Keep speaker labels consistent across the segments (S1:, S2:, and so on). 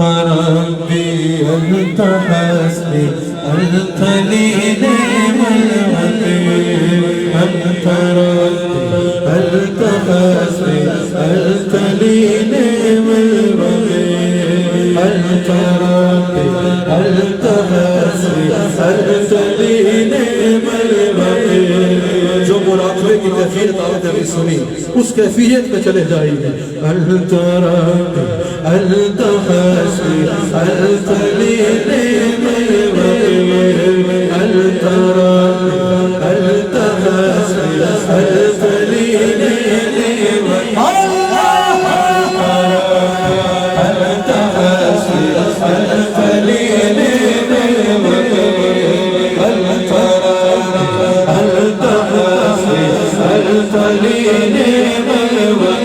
S1: ربي أنت حسبي أنت لي نعم الوكيل أنت ربي أنت حسبي أنت لي نعم الوكيل أنت ربي أنت حسبي أنت لي نعم الوكيل جو مراقبے کی کیفیت آپ نے سنی اس کیفیت میں چلے جائیے أنت ربي أنت حسبي أنت لي نعم الوكيل أنت ربي أنت حسبي أنت لي نعم الوكيل أنت حسبي أنت لي نعم الوكيل أنت ربي أنت حسبي أنت لي نعم الوكيل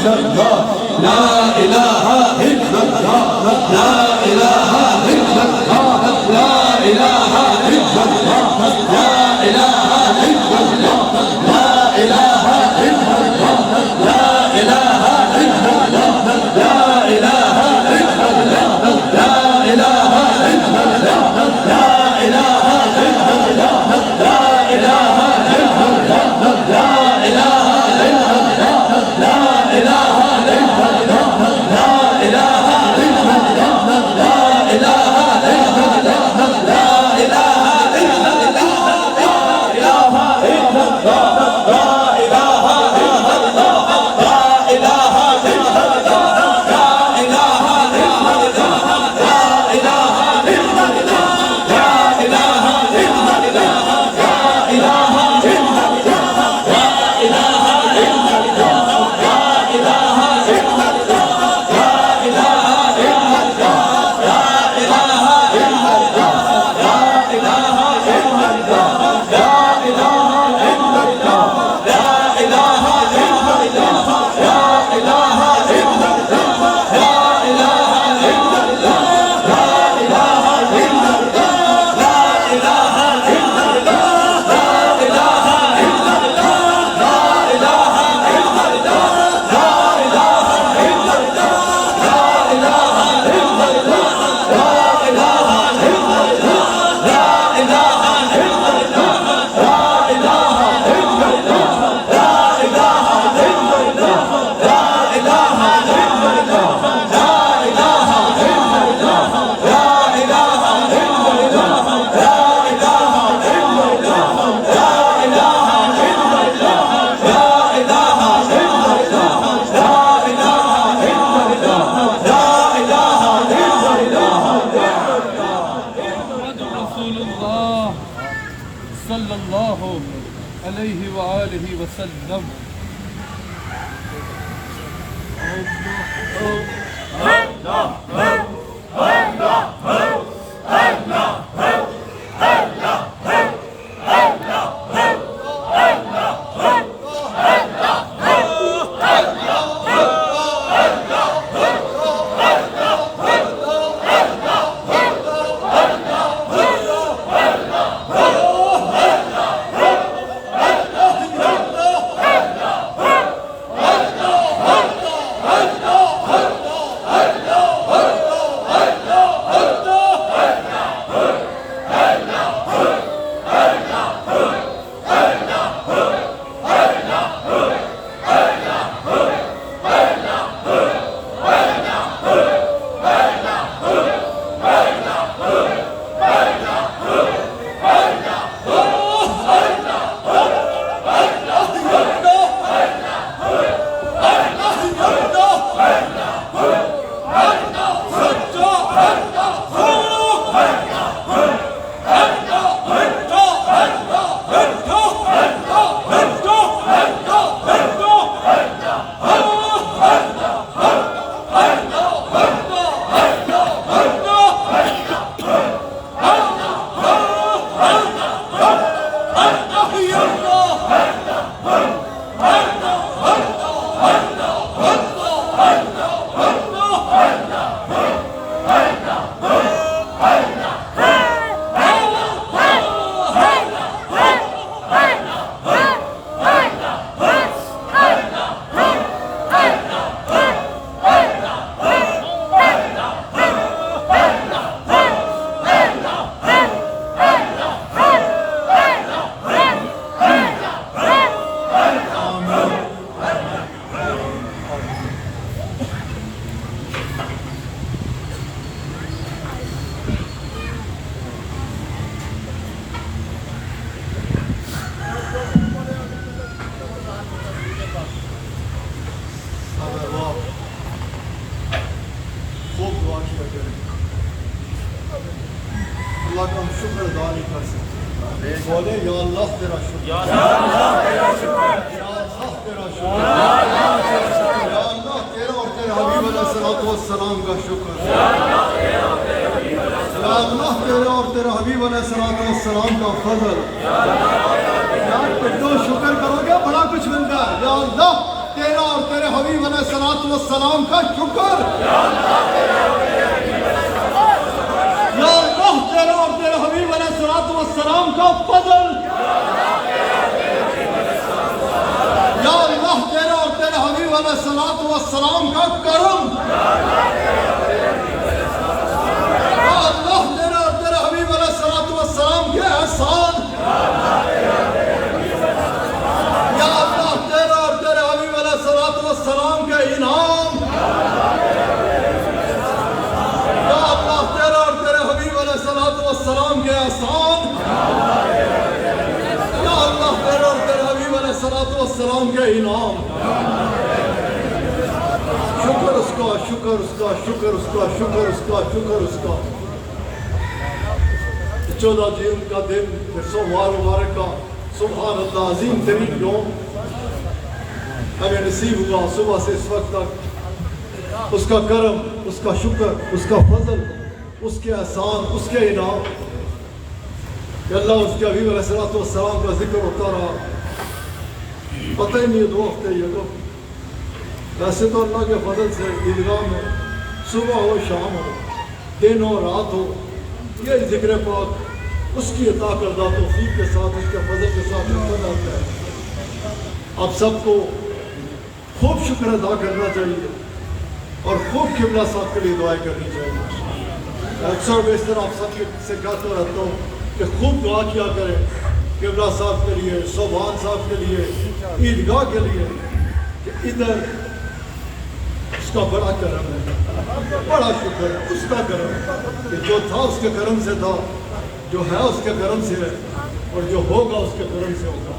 S1: أنت
S2: لا إله إلا الله لا إله صلی اللہ علیہ وآلہ وسلم.
S3: اللہ کا ہم شکر ادا نہیں کر سکتے. بولے یا اللہ تیرا شکر, یا اللہ تیرا شکر, یا اللہ تیرا شکر, یا اللہ تیرا اور تیرے حبیب علیہ الصلوۃ والسلام کا شکر, یا اللہ تیرا اور تیرے حبیب علیہ الصلوۃ والسلام کا فضل. یار پٹو شکر کرو گے بڑا کچھ ملتا ہے. یا اللہ تیرا اور تیرے حبیب علیہ الصلوۃ والسلام کا شکر, یا اللہ تیرا اور تیرے حبیب علیہ الصلوۃ والسلام کا فضل, یا اللہ تیرا اور تیرے حبیب علیہ الصلوۃ والسلام کا کرم, یا اللہ تیرا اور تیرے حبیب علیہ الصلوۃ والسلام کے احسان, یا اللہ تیرا اور تیرے حبیب علیہ الصلوۃ والسلام کے انعام, یا اللہ تیرا اور تیرے حبیب علیہ الصلوۃ والسلام کے احسان, یا اللہ تیرا اور تیرے حبیب علیہ الصلوۃ والسلام کے انعام. شکر اس کا, شکر اس کا, شکر اس کا, شکر اس کا, شکر اس کا. 14 جون کا دن سوموار مبارک کا سبحان اللہ عظیم ترین یوم ہمیں نصیب ہوا. صبح سے اس وقت تک اس کا کرم, اس کا شکر, اس کا فضل, اس کے احسان, اس کے انعام, کہ اللہ اس کے حبیب علیہ الصلوۃ والسلام کا ذکر ہوتا رہا. پتہ ہی نہیں 2 ہفتے یہ تو ویسے تو اللہ کے فضل سے عیدگاہ میں صبح ہو شام ہو دن ہو رات ہو یہ ذکر پاک اس کی عطا کردہ توفیق کے ساتھ, اس کے فضل کے ساتھ ہوتا جاتا ہے. آپ سب کو خوب شکر ادا کرنا چاہیے اور خوب قبلہ صاحب کے لیے دعائیں کرنی چاہیے. اکثر بیشتر آپ سب سے کہتا رہتا ہوں کہ خوب دعا کیا کریں قبلہ صاحب کے لیے, صوبان صاحب کے لیے, عیدگاہ کے لیے, کہ ادھر اس کا بڑا کرم ہے, بڑا شکر ہے اس کا کرم, کہ جو تھا اس کے کرم سے تھا, جو ہے اس کے کرم سے ہے, اور جو ہوگا اس کے کرم سے ہوگا.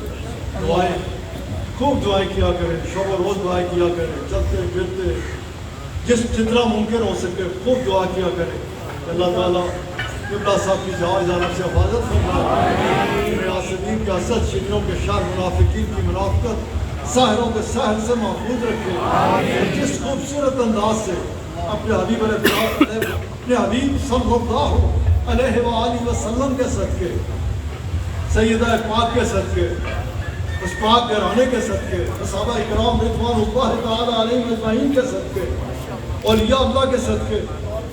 S3: دعائیں خوب دعائیں کیا کریں, شب و روز دعائیں کیا کریں, چلتے پھرتے جتنا ممکن ہو سکے خوب دعا کیا کریں. اللہ تعالیٰ قبلہ صاحب کی جانب سے حفاظت فرمائے، ریاستین کے حسد، شروں کے شر، منافقین کی منافقت، ساحروں کے سحر سے محفوظ رکھے، جس خوبصورت انداز سے اپنے حبیب اپنے حبیب صلی اللہ علیہ وآلہ وسلم کے صدقے، سیدہ پاک کے صدقے، اس پاک گھرانے کے صدقے، صحابہ اکرام رضوان اللہ تعالیٰ علیہ اجمعین کے صدقے، اولیاء اللہ کے صدقے،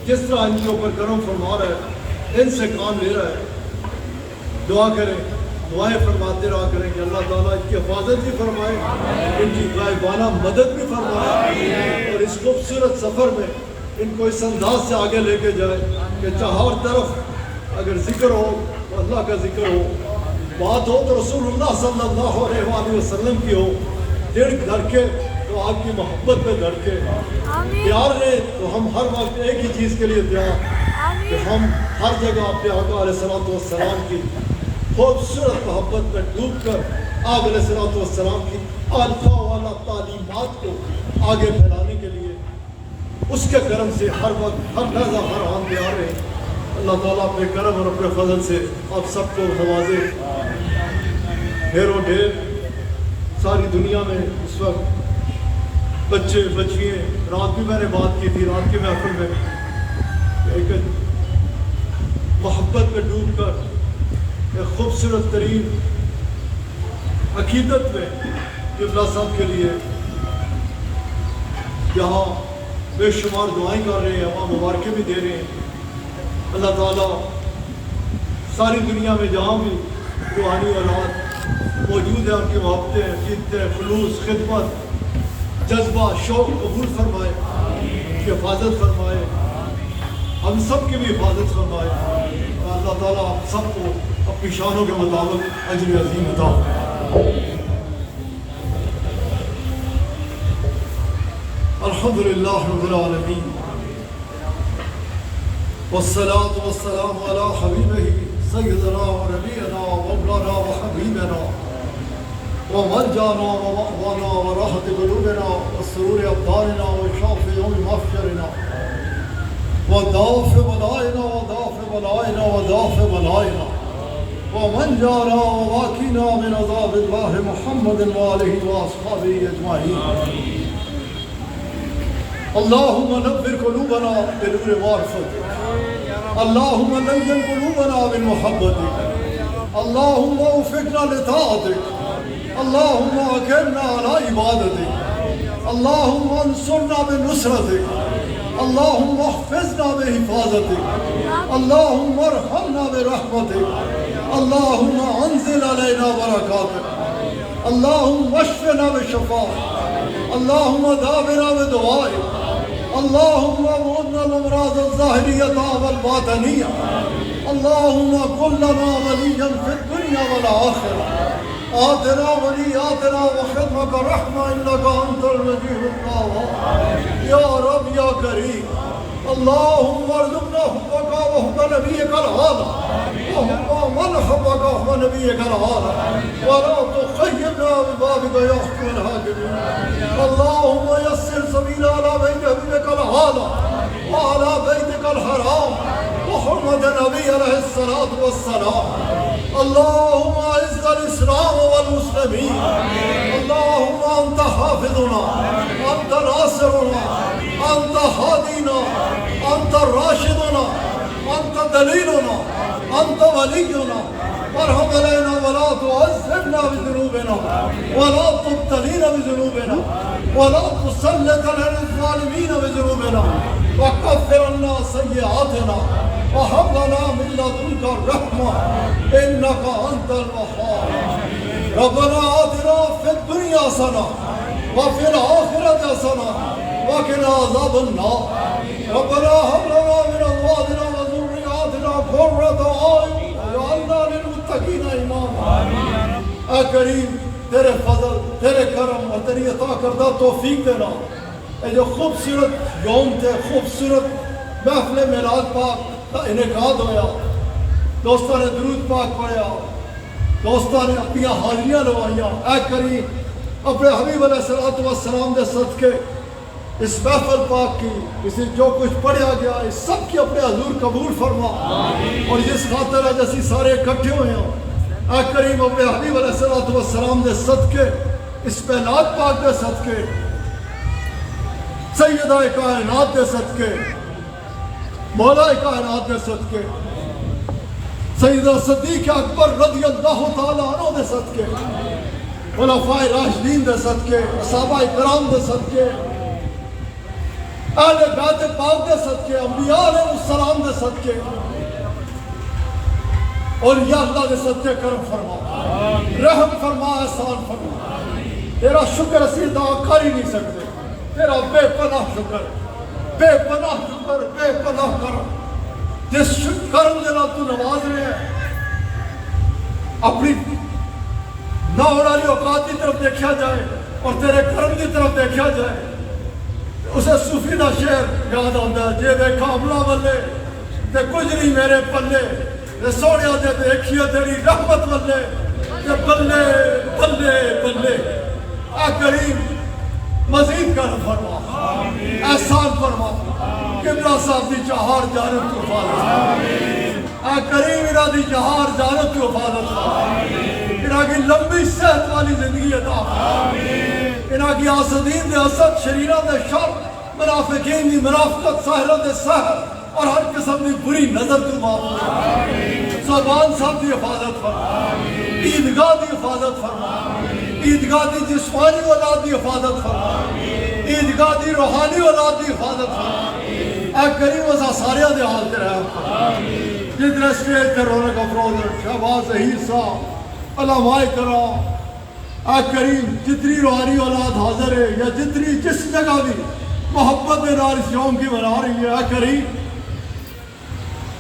S3: جس طرح ان کے اوپر کرم فرما رہا ہے، ان سے کام لے رہا ہے، دعا کریں، دعائیں فرماتے رہا کریں کہ اللہ تعالیٰ ان کی حفاظت بھی فرمائے، ان کی غائبانہ مدد بھی فرمائے، اور اس خوبصورت سفر میں ان کو اس انداز سے آگے لے کے جائے کہ چہار طرف اگر ذکر ہو تو اللہ کا ذکر ہو، بات ہو تو رسول اللہ صلی اللہ علیہ وآلہ وسلم کی ہو، دل دھڑکے تو آپ کی محبت میں دھڑکے، پیار رہے تو ہم ہر وقت ایک ہی چیز کے لیے تیار کہ ہم ہر جگہ اپنے آقا علیہ السلام کی خوبصورت محبت میں ڈوب کر آپ علیہ السلام کی الفا والا تعلیمات کو آگے پھیلانے کے لیے اس کے کرم سے ہر وقت ہر لحظہ ہر آن تیار رہے۔ اللہ تعالیٰ اپنے کرم اور اپنے فضل سے آپ سب کو نوازے، ڈھیر و ڈھیر ساری دنیا میں اس وقت بچے بچیاں، رات بھی میں نے بات کی تھی، رات کے محفل میں ایک محبت میں ڈوب کر ایک خوبصورت ترین عقیدت میں قبلہ صاحب کے لیے یہاں بے شمار دعائیں کر رہے ہیں، وہاں مبارکیں بھی دے رہے ہیں۔ اللہ تعالیٰ ساری دنیا میں جہاں بھی روحانی اولاد موجود ہیں، ان کی محبتیں، عقیدتیں، خلوص، خدمت، جذبہ، شوق قبول فرمائے، ان کی حفاظت فرمائے، ہم سب کی بھی حفاظت فرمائے، اور اللہ تعالیٰ آپ سب کو اپنی شانوں کے مطابق اجر عظیم عطا فرمائے۔ الحمدللہ رب العالمین، والصلاة والسلام على حبیبہ سیدنا و نبینا و مولانا و حبیبنا و ملجانا و مأوانا و راحت قلوبنا و سرور ابداننا و شافع یوم محشرنا و دافع بلائنا و دافع بلائنا و دافع بلائنا و من جانا و واقینا من عذاب اللہ محمد و آلہ و اصحابہ اجمعین۔ اللہم نور قلوبنا بنور معرفتک، اللہم لین قلوبنا بالمحبتک، اللہم وفقنا لطاعتک، اللہم اکرمنا علی عبادتک، اللہم انصرنا بنصرتک، اللہم احفظنا بحفاظتک، اللہم ارحمنا برحمتک، اللہم انزل علینا برکاتک، اللہم اشفنا بشفاعتک، اللہم داونا بدعائک، اللہم اعوذنا الامراض الظاہریہ والباطنیہ، اللہم کن لنا ولیا فی الدنیا والآخرہ، آتنا ولیاتنا وخدمک رحمہ انکا انت الوجیہ القہار، یا رب یا کریم، اللہم ارزقنا حبک وحب نبیک العالی وحب من حبک وحب نبیک العالی ولا تخیبنا ببابک یا حکم الحاکمین، اللہم یسر سبیل علی بیت حبیبک العالی وعلی بیتک الحرام وحرمت نبی علیہ الصلاة والسلام، اللہم اعز الاسلام والمسلمین، اللہم انت حافظنا، انت ناصرنا، انت حادینا، انت راشدنا، انت دلیلنا، انت ولینا، ارحم علینا ولا تعذبنا بذنوبنا ولا تبتلینا بذنوبنا ولا تسلط علی الظالمین بذنوبنا وکفر عنا سیئاتنا وہب لنا من لدنک الرحمہ انک انت الوہاب، ربنا آتنا فی الدنیا حسنہ وفی الآخرۃ حسنہ وقنا عذاب النار، ربنا هب لنا من ازواجنا وذرياتنا قرة اعین واجعلنا للمتقین اماما۔ اے کریم، تیرے فضل، تیرے کرم اور تیری عطا کردہ توفیق دینا، اے جو خوبصورت یوم تھے، خوبصورت محفل میلاد پاک کا انعقاد ہویا، دوستوں نے درود پاک پڑھیا، دوستوں نے اپنی حاضریاں لوائیاں، اے کریم اپنے حبیب علیہ السلام دے صدقے اس محفل پاک کی اسے جو کچھ پڑھا گیا اس سب کی اپنے حضور قبول فرما اور جس خاطر آج اسی سارے اکٹھے ہوئے ہیں اے کریم اپنے حبیب علیہ السلام دے صدقے اس کائنات پاک دے صدقے سیدہ کائنات دے صدقے مولا کائنات دے صدقے سیدہ صدیق اکبر رضی اللہ تعالیٰ عنہ دے صدقے خلفائے راشدین دے صدقے صحابہ کرام دے صدقے اہل بیت پاک دے صدقے انبیاء علیہ السلام دے صدقے اور یا اللہ دے صدقے کرم فرما رحم فرما احسان فرما تیرا شکر اسی ادا کر ہی نہیں سکتے تیرا بے پناہ شکر بے پناہ شکر بے پناہ کرم جس کرم دے نال تو نواز رہے ہیں اپنی نہ ہونے والی اوقات کی طرف دیکھا جائے اور تیرے کرم کی طرف دیکھا جائے اسے صوفی دا شعر یاد آتا ہے جے دیکھا عملہ والے تے کچھ نہیں میرے پلے تے سوڑیا دے دیکھیے تیری رحمت والے تے بلے بلے بلے اے کریم مزید کرم فرما احسان فرما قبلہ صاحب دی چہار جانب تو حفاظت اے کریم انہاں دی چہار جانب تو حفاظت انہاں کی لمبی صحت والی زندگی عطا انہاں کی حاسدین دے حسد شریران دے شر منافقین دی منافقت ساحران دے سحر اور ہر قسم دی بری نظر تو معاف زبان صاحب دی حفاظت فرما عیدگاہ دی حفاظت فرما عیدگاہ دی جسمانی اولاد دی حفاظت فرما عیدگاہ دی روحانی اولاد دی حفاظت فرما اے کریم ازا ساریہ دے حال تے رہا جتنے اسٹیج تے رونق افروز شہباز ظہیر صاحب علماء کرام اے کریم جتنی روحانی اولاد حاضر ہے یا جتنی جس جگہ بھی محبت میں نار اس یوم کی بنا رہی ہے اے کریم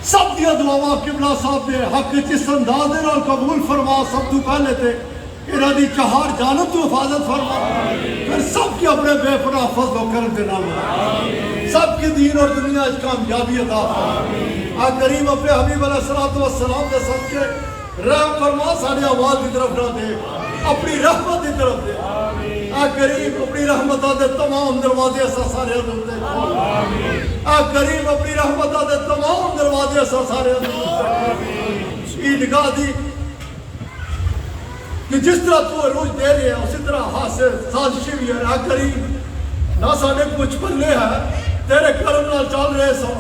S3: سب دیا دعاواں قبلہ صاحب دے حق جس انداز دے نال قبول فرما سب تو پہلے تے ارادی چہار جانب تو حفاظت فرما پھر سب کی اپنے بے پناہ فضل و کرم دے نال سب کی دین اور دنیا اس کامیابی عطا فرما اے کریم اپنے حبیب علیہ السلام دے صدقے رحم فرما ساڑی آواز کی طرف نہ دے اپنی رحمت کی طرف دے اے کریم اپنی رحمتہ دے تمام دروازے ایسا سارے دے اے کریم اپنی رحمتہ دے تمام دروازے ایسا سارے دے عیدگاہ دی کہ جس طرح تو عروج دے رہے ہیں اسی طرح حاصل سازشی بھی ہے اے کریم نہ ساڑے کچھ پلے ہے تیرے کرم نال چل رہے سو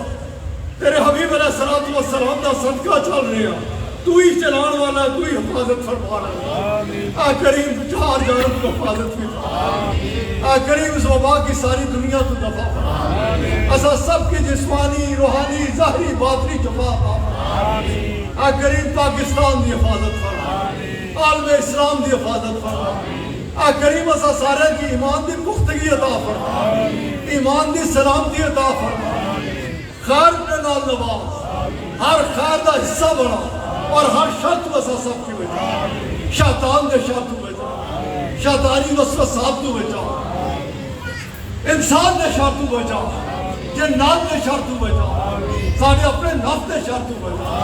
S3: تیرے حبیب علیہ السلام دا صدقہ چل رہے ہیں تو ہی چلان والا ہے تو ہی حفاظت فرما رہا ہے اے کریم چار جانب کو حفاظت فرما اے کریم اس وبا کی ساری دنیا تو دفع فرما ایسا سب کی جسمانی روحانی ظاہری باطنی جفا فرما اے کریم پاکستان دی حفاظت فرما عالم اسلام دی حفاظت فرما اے کریم ایسا سارے کی ایمان دی پختگی عطا فرما ایمان دی سلامتی عطا فرما خیر کے نال نواز ہر خیر دا حصہ بنا اور ہر شرط وسا سب کی بچا شیطان دے شر تو بچا شیطانی وسوسات تو بچا انسان دے شر تو بچا جنات دے شر تو بچا سارے اپنے نفس دے شر تو بچا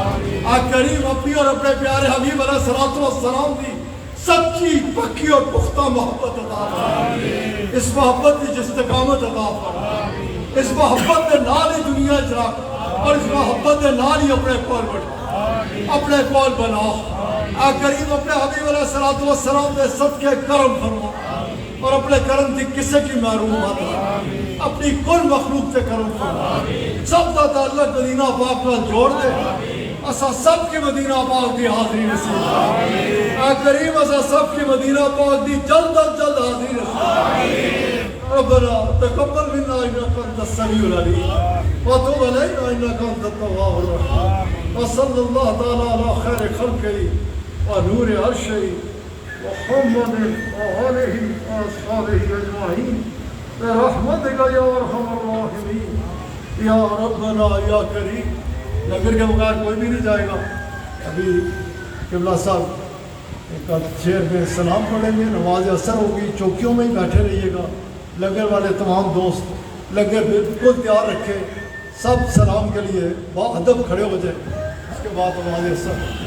S3: اے کریم اپنی اور اپنے پیارے حبیب علیہ السلام دی سچی پکی اور پختہ محبت عطا فرما اس محبت کی استقامت عطا فرما اس محبت دے نال ہی دنیا چرا اور اس محبت دے نال ہی اپنے کول بڑھا اپنے کول بنا اے کریم اپنے حبیب علیہ السلام دے صدقے کرم فرما اور اپنے کرم دی کسے کی محروم مت اپنی کل مخلوق سے کرم فرما سب کا تعلق مدینہ پاک کا جوڑ دے اسا سب کی مدینہ پاک دی حاضری نصیب اے کریم اسا سب کی مدینہ پاک دی جلد از جلد حاضری نصیب ربنا تقبل منا انك انت السميع العليم وتب علينا انك انت التواب الرحيم وصلى الله تعالى على خير خلقه ونور عرشه محمد وآله وأصحابه أجمعين برحمتك يا أرحم الراحمين يا ربنا يا كريم لنگر کے بغیر کوئی بھی نہیں جائے گا ابھی قبلہ صاحب کا شعر میں سلام پڑھیں گے نماز اثر ہوگی چوکیوں میں ہی بیٹھے رہیے گا لنگر والے تمام دوست لنگر بالکل تیار رکھے سب سلام کے لیے باادب کھڑے ہو جائیں اس کے بعد نماز اثر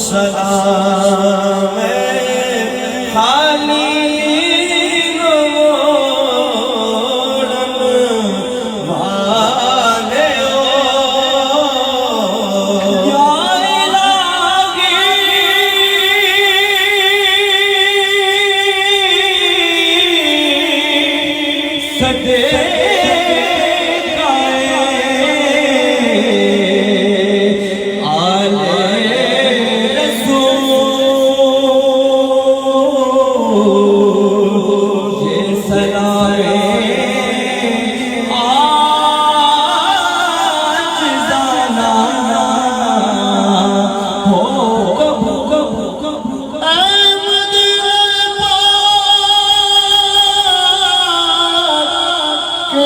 S1: سلام خالی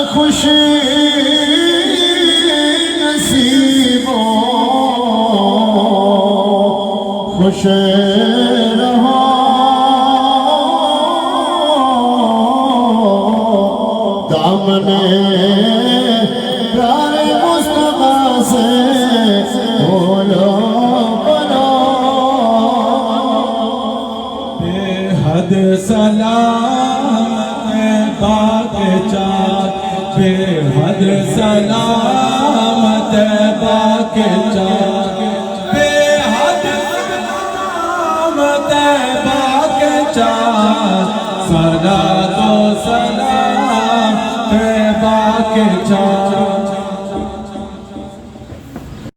S3: خوشی نصیبوں خوش رہو دامن پیارے مصطفیٰ سے بولو بولو
S1: بے حد سلام پاک چاک بے حد سلامت پاک چاک بے حد سلامت پاک چاک صلاۃ و سلام پاک چاک